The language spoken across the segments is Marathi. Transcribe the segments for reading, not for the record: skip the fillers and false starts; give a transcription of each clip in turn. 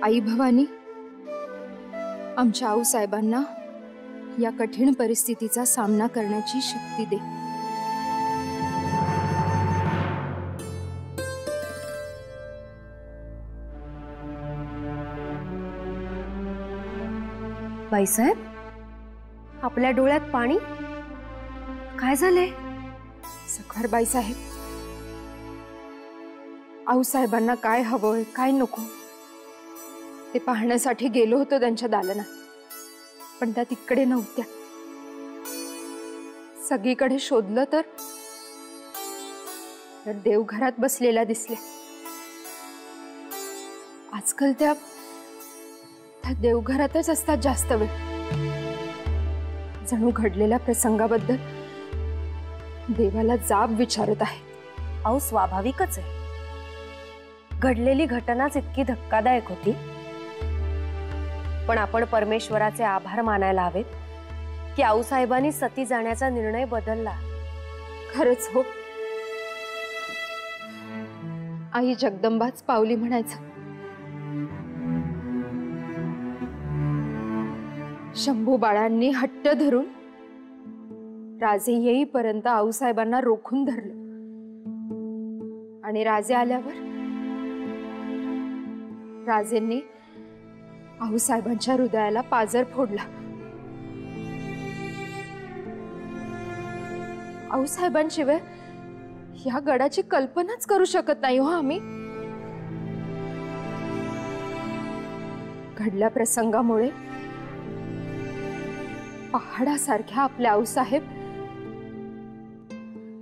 आई भवानी, आमच्या आऊसाहेबांना या कठीण परिस्थितीचा सामना करण्याची शक्ती दे। बाईसाहेब, आपल्या डोळ्यात पाणी काय झाले? सखर बाईसाहेब, आऊसाहेबांना काय हवंय काय नको ते पाहण्यासाठी गेलो होतो त्यांच्या दालनात, पण त्या तिकडे नव्हत्या। सगळीकडे शोधलं तर देवघरात बसलेल्या दिसल्या। आजकाल त्या देवघरातच असतात जास्त वेळ। जणू घडलेल्या प्रसंगाबद्दल देवाला जाब विचारत आहेत। अहो, स्वाभाविकच आहे, घडलेली घटनाच इतकी धक्कादायक होती। पण आपण परमेश्वराचे आभार मानायला हवेत की आऊसाहेबांनी सती जाण्याचा निर्णय बदलला। खरंच हो, आई जगदंबाच पावली म्हणायचं। शंभू बाळांनी हट्ट धरून राजे येईपर्यंत आऊसाहेबांना रोखून धरलं, आणि राजे आल्यावर राजेंनी आऊसाहेबांच्या हृदयाला पाजर फोडला। आऊसाहेबांशिवाय या गडाची कल्पनाच करू शकत नाही हो आम्ही। घडल्या प्रसंगामुळे पहाडासारख्या आपल्या आऊसाहेब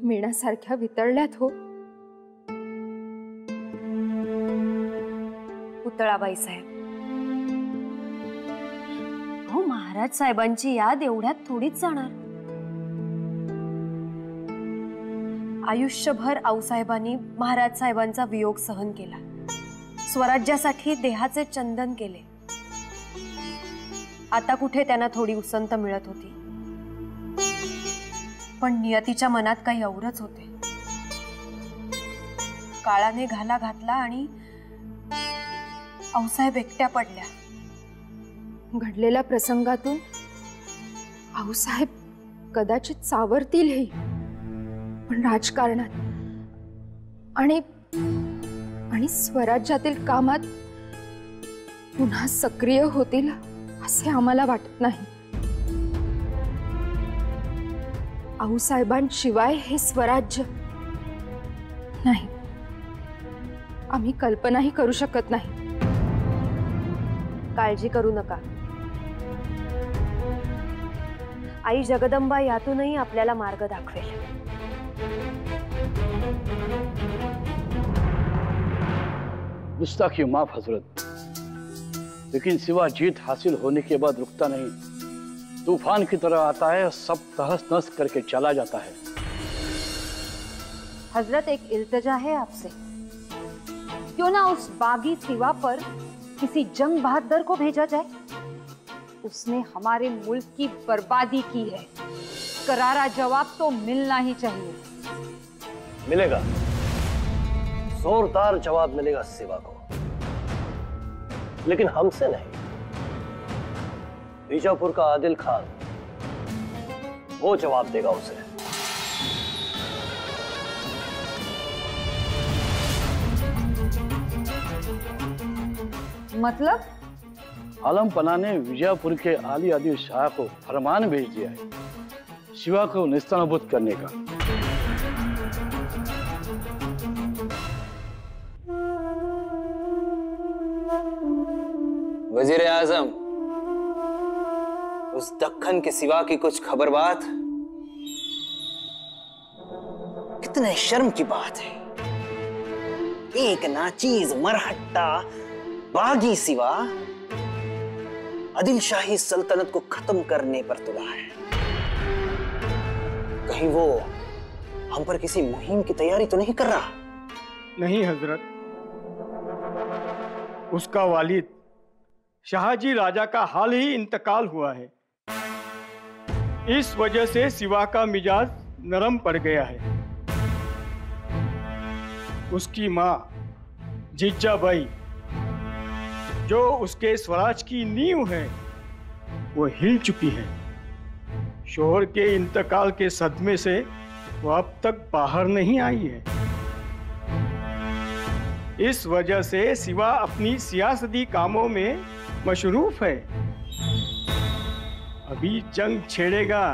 मेणासारख्या वितळल्यात हो। पुतळाबाई साहेब, अहो, महाराज साहेबांची याद एवढ्यात थोडीच जाणार। आयुष्यभर आऊसाहेबांनी महाराज साहेबांचा वियोग सहन केला, स्वराज्यासाठी देहाचे चंदन केले। आता कुठे त्यांना थोडी उसंत मिळत होती, पण नियतीच्या मनात काही औरच होते। काळाने घाला घातला आणि आऊसाहेब एकट्या पडल्या। घडलेल्या प्रसंगातून आऊसाहेब कदाचित सावरतीलही, पण राजकारणात आणि स्वराज्यातील कामात पुन्हा सक्रिय होतील असे आम्हाला वाटत नाही। आऊसाहेबांशिवाय हे स्वराज्य नाही, आम्ही कल्पनाही करू शकत नाही। काळजी करू नका, आई जगदंबा यातूनही आपल्याला मार्ग दाखवेल। गुस्ताखी माफ हजरत, लेकिन सिवा जीत हासिल होने के बाद रुकता नहीं, तूफान की तरह आता है, सब तहस नहस करके चला जाता है। हजरत, एक इल्तिजा है आपसे, क्यों ना उस बागी सिवा पर किसी जंग बहादुर को भेजा जाए। उसने हमारे मुल्क की बर्बादी की है, करारा जवाब तो मिलना ही चाहिए। मिलेगा, जोरदार जवाब मिलेगा सिवा को, लेकिन हमसे नहीं। बीजापुर का आदिल खान वो जवाब देगा उसे। मतलब? आलम पना ने विजयपुर के आली आदिल शाह को फरमान भेज दिया है शिवा को निस्तानाबूद करने का। वजीर आजम, उस दक्खन के सिवा की कुछ खबर बात? कितने शर्म की बात है, एक नाचीज मरहट्टा बागी सिवा आदिल शाही सल्तनत को खत्म करने पर तुला है। कहीं वो हम पर किसी मुहिम की तैयारी तो नहीं कर रहा? नहीं हजरत, उसका वालिद शाहजी राजा का हाल ही इंतकाल हुआ है। इस वजह से सिवा का मिजाज नरम पड़ गया है। उसकी मां जिज्जाबाई जो उसके स्वराज की नींव है वो हिल चुकी है। शोहर के इंतकाल के सदमे से वो अब तक बाहर नहीं आई है। इस वजह से सिवा अपनी सियासती कामों में मशरूफ है। अभी जंग छेड़ेगा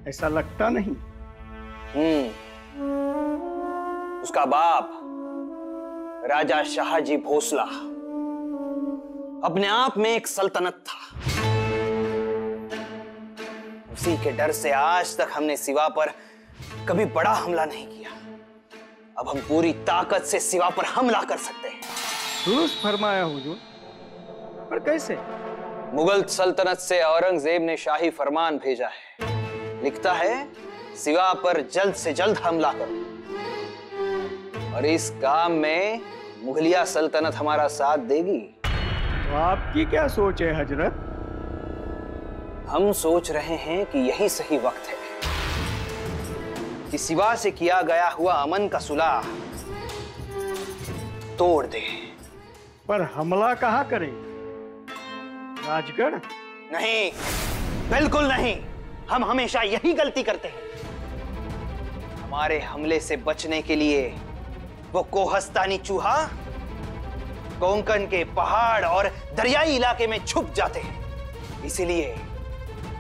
ऐसा लगता नहीं। उसका बाप राजा शाहजी भोसला अपने आप में एक सल्तनत था। उसी के डर से आज तक हमने सिवा पर कभी बड़ा हमला नहीं किया। अब हम पूरी ताकत से सिवा पर हमला कर सकते हैं। दुरुस्त फरमाया हुजूर, पर कैसे? मुगल सल्तनत से औरंगजेब ने शाही फरमान भेजा है। लिखता है सिवा पर जल्द से जल्द हमला करो, और इस काम में मुगलिया सल्तनत हमारा साथ देगी। तो आपकी क्या सोच है हजरत? हम सोच रहे हैं कि यही सही वक्त है कि सिवा से किया गया हुआ अमन का सुलह तोड़ दे। पर हमला कहाँ करें? राजगढ़? नहीं, बिल्कुल नहीं। हम हमेशा यही गलती करते हैं। हमारे हमले से बचने के लिए वो कोहस्तानी चूहा कोंकण के पहाड़ और दरियाई इलाके में छुप जाते हैं।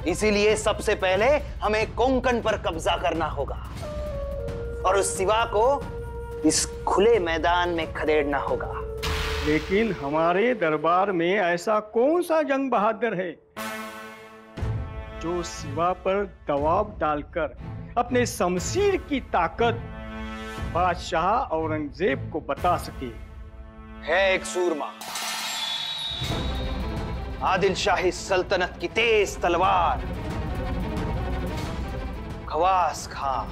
इसीलिए सबसे पहले हमें कोंकण पर कब्जा करना होगा और उस सिवा को इस खुले मैदान में खदेड़ना होगा। लेकिन हमारे दरबार में ऐसा कौन सा जंग बहादुर है जो सिवा पर दबाव डालकर अपने शमशीर की ताकत बादशाह औरंगजेब को बता सके? है एक सूरमा, आदिल शाही सल्तनत की तेज तलवार खवास खान,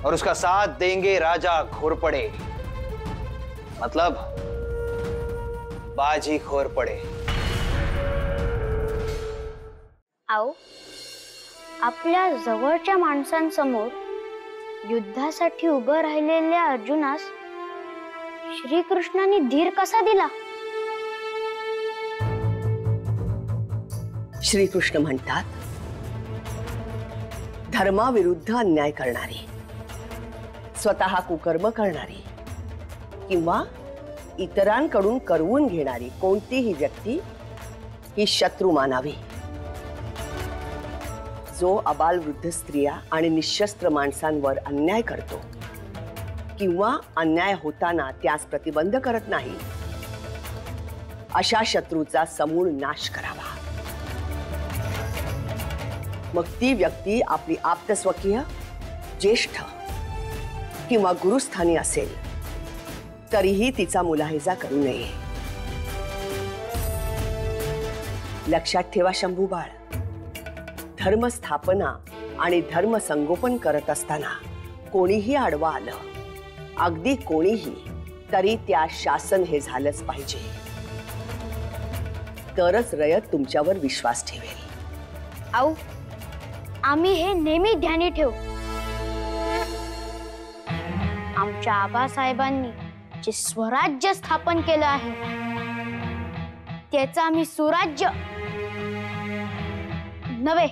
और उसका साथ देंगे राजा घोरपड़े, मतलब बाजी घोरपड़े। आओ, आपल्या जवळच्या माणसांसमोर युद्धासाठी उभं राहिलेल्या अर्जुनास श्रीकृष्णाने धीर कसा दिला? श्रीकृष्ण म्हणतात, धर्माविरुद्ध अन्याय करणारी, स्वतः कुकर्म करणारी किंवा इतरांकडून करवून घेणारी कोणतीही व्यक्ती ही शत्रू मानावी। जो अबालवृद्ध स्त्रिया आणि निशस्त्र माणसांवर अन्याय करतो किंवा अन्याय होताना त्यास प्रतिबंध करत नाही, अशा शत्रूचा समूळ नाश करावा। मग ती व्यक्ती आपली आप्तस्वकीय, ज्येष्ठ किंवा गुरुस्थानी असेल तरीही तिचा मुलाहिजा करू नये। लक्षात ठेवा शंभू बाळ, धर्म स्थापना आणि धर्म संगोपन करत असताना कोणीही आडवा आलं, अगदी कोणीही, तरी त्या शासन हे झालंच पाहिजे, तरच रयत तुमच्यावर विश्वास ठेवेल। आओ, आम्ही हे नेहमी ध्यानी ठेवू। आमच्या आबासाहेबांनी जे स्वराज्य स्थापन केलं आहे त्याचं आम्ही सुराज्य नव्हे,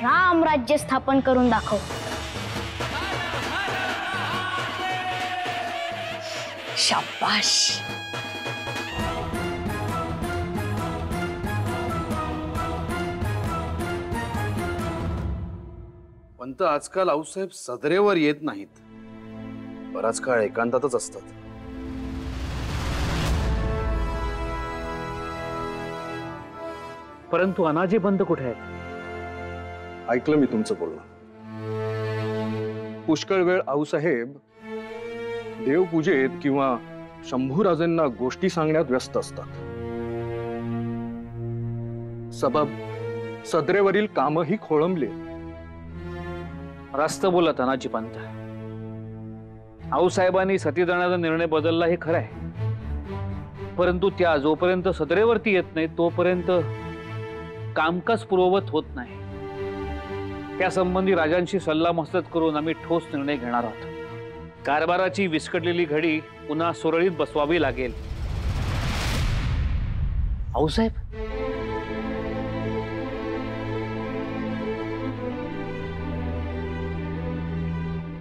राम राज्य स्थापन करून दाखवू। शाबाश। पंत आजकाल आऊसाहेब सदरेवर येत नाहीत, बराच काळ एकांतातच असतात। परंतु अनाजी पंत कुठे आहेत? ऐकलं मी तुमचं बोलणं। पुष्कळ वेळ आऊसाहेब देवपूजेत किंवा शंभूराजेंना गोष्टी सांगण्यात व्यस्त असतात। सबब सदरेवरील कामही खोळंबले। रास्त बोलत अनाजी पंत। आऊसाहेबांनी सतीदानाचा निर्णय बदलला हे खरं आहे, परंतु त्या जोपर्यंत सदरेवरती येत नाही तोपर्यंत कामकाज पूर्ववत होत नाही। त्या संबंधी राजांशी सल्लामसलत करून आम्ही ठोस निर्णय घेणार आहोत। कारभाराची विस्कटलेली घडी पुन्हा सुरळीत बसवावी लागेल. आऊसाहेब,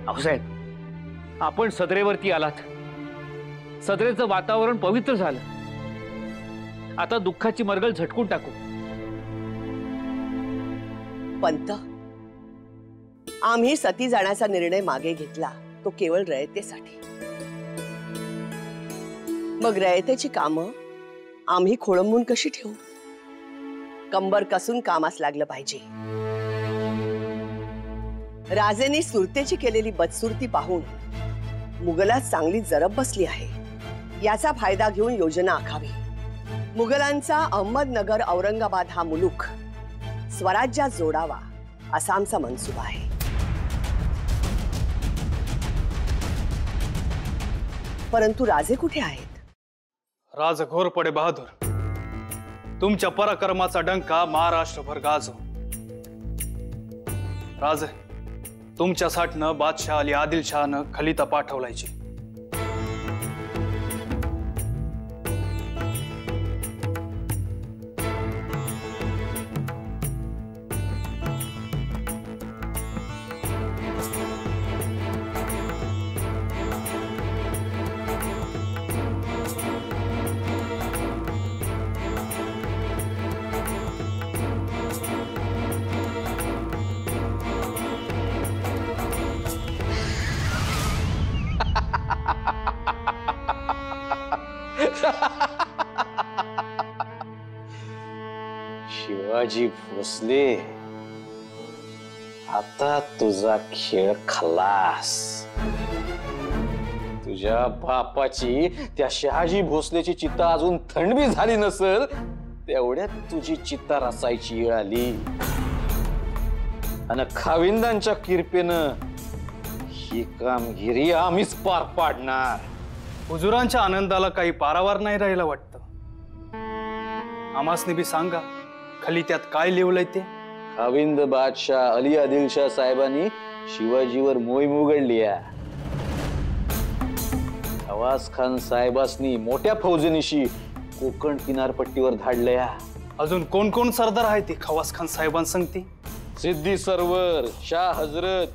आऊसाहेब, आपण सदरेवरती आलात. सदरेचं वातावरण पवित्र झालं. आता दुःखाची मरगळ झटकून टाकू. पंत, आम्ही सती जाण्याचा निर्णय मागे घेतला तो केवळ रयतेसाठी. मग रयतेची कामं आम्ही खोळंबून कशी ठेवू? कंबर कसून कामास लागलं पाहिजे. राजेंनी सुरतेची केलेली बदसुरती पाहून मुघलात चांगली जरब बसली आहे. याचा फायदा घेऊन योजना आखावी. मुघलांचा अहमदनगर औरंगाबाद हा मुलूक स्वराज्यात जोडावा असा आमचा मनसुबा आहे. परंतु राजे कुठे आहेत? राज घोरपडे बहादूर, तुमच्या पराक्रमाचा डंका महाराष्ट्रभर गाजो. राजे, तुमच्यासाठीनं बादशाह अली आदिलशहानं खलिता पाठवलायची. शिवाजी भोसले, आता तुझा खेळ खलास. तुझ्या बापाची त्या शहाजी भोसलेची चिता अजून थंडबी झाली नसेल तेवढ्यात तुझी चिता रचायची वेळ आली. आणि खाविंदांच्या किरपेनं ही कामगिरी आम्हीच पार पाडणार. हुजुरांच्या आनंदाला काही पारावार नाही राहिला वाटतं. आमासने बी सांगा, खलित्यात काय लिवलंय ते? खाविंद बादशाह अली आदिलशाह साहेबांनी शिवाजीवर मोहीम उघडली. खवास खान साहेबांनी मोठ्या फौजेनिशी कोकण किनारपट्टीवर धाडलंय. अजून कोण कोण सरदार आहे ते खवास खान साहेबां सांगती? सिद्दी सरवर, शाह हजरत,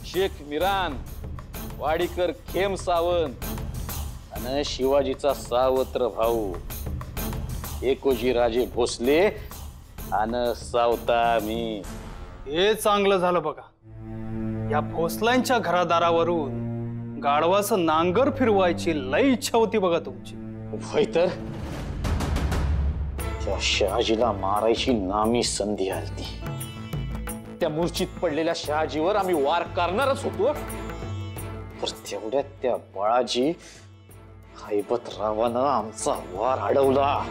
शेख मिरान, वाडीकर खेम सावंत आणि शिवाजीचा सावत्र भाऊ एकोजी राजे भोसले आणि सावता मी. हे चांगलं झालं बघा. या भोसल्यांच्या घरादारावरून गाढवाचं नांगर फिरवायची लई इच्छा होती बघा तुमची. होय तर त्या शहाजीला मारायची नामी संधी आलती. त्या मूर्छित पडलेल्या शहाजीवर आम्ही वार करणारच होतो. तर तेवढ्यात त्या बाळाजी हैबतरावानं आमचा वार अडवला.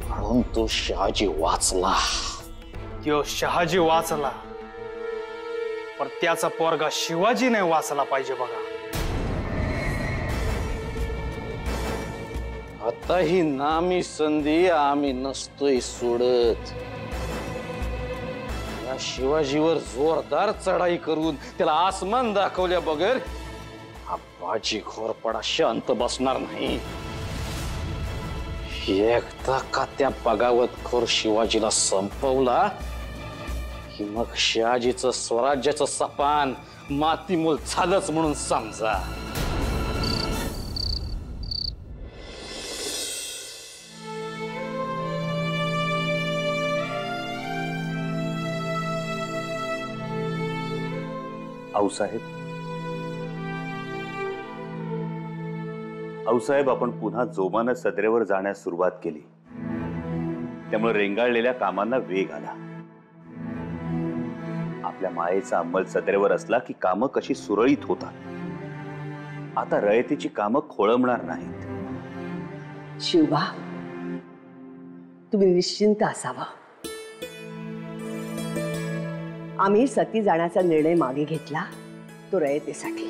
म्हणून तो शहाजी वाचला. त्यो शहाजी वाचला, पण त्याचा पोरगा शिवाजी नाही वाचला पाहिजे बघा. आता ही नामी संधी आम्ही नसतोय सोडत. या शिवाजीवर जोरदार चढाई करून त्याला आसमान दाखवल्या बगैर हा बाजी घोरपडा शांत बसणार नाही. एकदा का त्या बगावतखोर शिवाजीला संपवला की मग शहाजीचं स्वराज्याचं सपान मातीमोल झालंच म्हणून समजा. आऊसाहेब, आपण पुन्हा जोमानं सदरेवर जाण्यास सुरुवात केली. त्यामुळे रेंगाळलेल्या कामांना वेग आला. आपल्या मायेचा अंमल सदरेवर असला की कामं कशी सुरळीत होतात. आता रयतेची कामं खोळंबणार नाहीत. शिवा, तुम्ही निश्चिंत असावा. आम्ही सती जाण्याचा निर्णय मागे घेतला तो रयतेसाठी.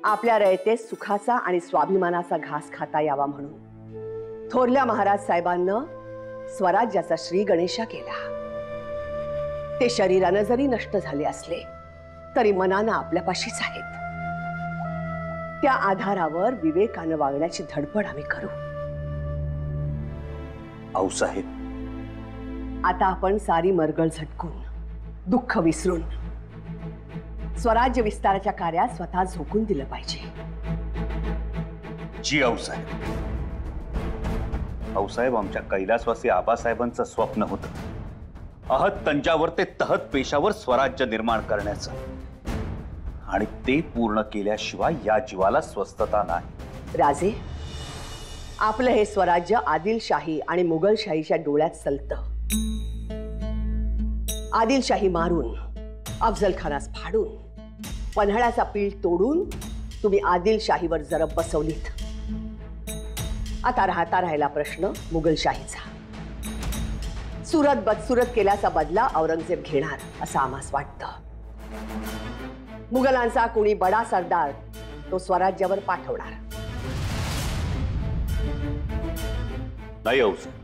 आपल्या रयतेत सुखाचा आणि स्वाभिमानाचा घास खाता यावा म्हणून थोरल्या महाराज साहेबांना स्वराज्याचा श्री गणेशा केला. ते शरीरानं जरी नष्ट झाले असले तरी मनानं आपल्यापाशीच आहेत. त्या आधारावर विवेकानं वागण्याची धडपड आम्ही करू. आऊसाहेब, आता आपण सारी मरगळ झटकून दुःख विसरून स्वराज्य विस्ताराच्या कार्यात स्वतः झोकून दिलं पाहिजे. जी आऊसाहेब. आऊसाहेब, आमच्या कैलासवासी आबासाहेबांचं स्वप्न होतं अहत तंजावर ते तहत पेशावर स्वराज्य निर्माण करण्याचं, आणि ते पूर्ण केल्याशिवाय या जीवाला स्वस्थता नाही. राजे, आपलं हे स्वराज्य आदिलशाही आणि मुघलशाहीच्या डोळ्यात चलतं. आदिलशाही मारून, अफजल खानास फाडून, पन्हाळ्याचा पीळ तोडून तुम्ही आदिलशाहीवर जरब बसवलीत. आता राहिला प्रश्न मुघलशाहीचा. सुरत बदसुरत केल्याचा बदला औरंगजेब घेणार असं आम्हास वाटतं. मुघलांचा कोणी बडा सरदार तो स्वराज्यावर पाठवणार नाही. आऊसाहेब,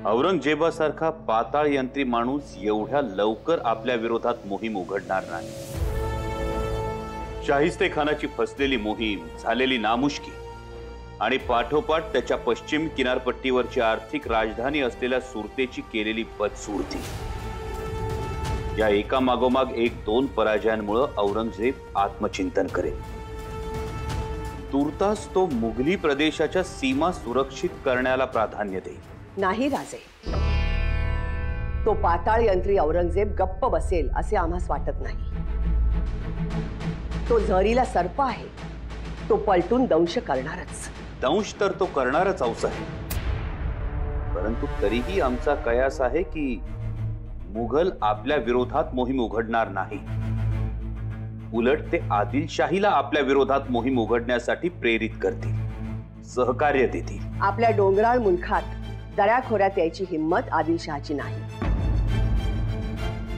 औरंगजेबासारखा पाताळ यंत्री माणूस एवढ्या लवकर आपल्या विरोधात मोहीम उघडणार नाही. शाहिस्ते खानाची फसलेली मोहीम, झालेली नामुष्की आणि पाठोपाठ त्याच्या पश्चिम किनारपट्टीवरची आर्थिक राजधानी असलेल्या सुरतेची केलेली बदसूरती, या एका मागोमाग एक 2 पराजयांमुळे औरंगजेब आत्मचिंतन करेल. तुर्तास तो मुघली प्रदेशाच्या सीमा सुरक्षित करण्याला प्राधान्य देईल. नाही राजे, तो पाताळ यंत्री औरंगजेब गप्प बसेल असे आम्हास वाटत नाही. तो झरीला सर्प आहे, तो पलटून दंश करणारच. दंश तर तो करणारच आऊसाहेब, परंतु तरीही आमचा कयास आहे की मुघल आपल्या विरोधात मोहीम उघडणार नाही. उलट ते आदिलशाहीला आपल्या विरोधात मोहीम उघडण्यासाठी प्रेरित करतील, सहकार्य देतील. आपल्या डोंगराळ मुलखात दऱ्याखोऱ्यात यायची हिंमत आदिलशहाची नाही.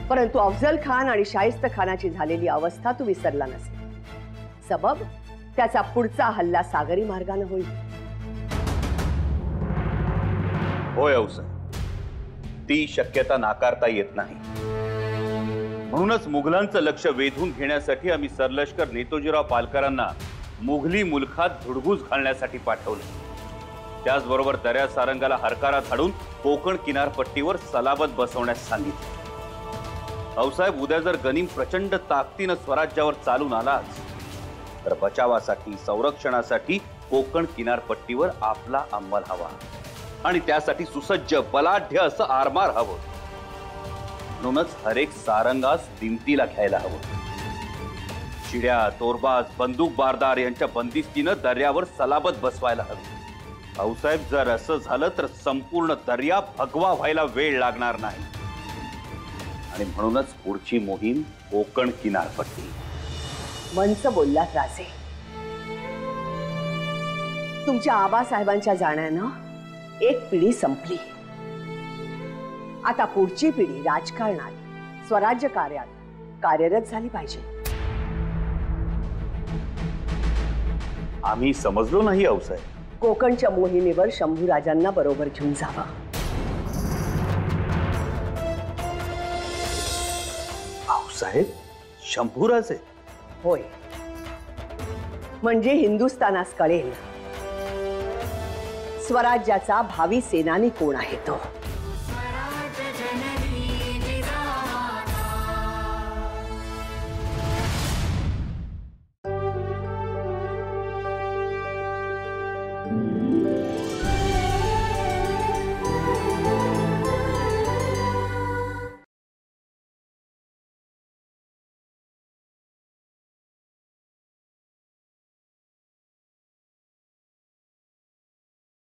परंतु अफजल खान आणि शाहिस्त खानाची झालेली अवस्था तू विसरला नसेल. सबब त्याचा पुढचा हल्ला सागरी मार्गाने होईल. होय आऊसाहेब, ती शक्यता नाकारता येत नाही. म्हणूनच मुघलांचं लक्ष वेधून घेण्यासाठी आम्ही सरलष्कर नेतोजीराव पालकरांना मुघली मुलखात धुडगूस घालण्यासाठी पाठवलं. त्याचबरोबर दर्या सारंगाला हरकारा धाडून कोकण किनारपट्टीवर सलाबत बसवण्यास सांगितलं. आऊसाहेब, उद्या जर गनिम प्रचंड ताकदीनं स्वराज्यावर चालून आलाच तर बचावासाठी, संरक्षणासाठी कोकण किनारपट्टीवर आपला अंमल हवा, आणि त्यासाठी सुसज्ज बलाढ्य असं आरमार हवं. म्हणूनच हरेक सारंगास दिमतीला घ्यायला हवं. चिड्या, तोरबाज, बंदूक बारदार यांच्या बंदिस्तीनं दर्यावर सलाबत बसवायला हवी. आऊसाहेब, जर असं झालं तर संपूर्ण दर्या भगवा व्हायला वेळ लागणार नाही. आणि म्हणूनच पुढची मोहीम कोकण किनारपट्टी. मंच बोललात राजे. तुमच्या आबासाहेबांच्या जाण्यानं एक पिढी संपली. आता पुढची पिढी राजकारणात, स्वराज्य कार्यात कार्यरत झाली पाहिजे. आम्ही समजलो नाही आऊसाहेब. कोकणच्या मोहिमेवर शंभूराजांना बरोबर घेऊन जावं. आऊसाहेब, शंभूराजे? होय, म्हणजे हिंदुस्थानास कळेल स्वराज्याचा भावी सेनानी कोण आहे तो.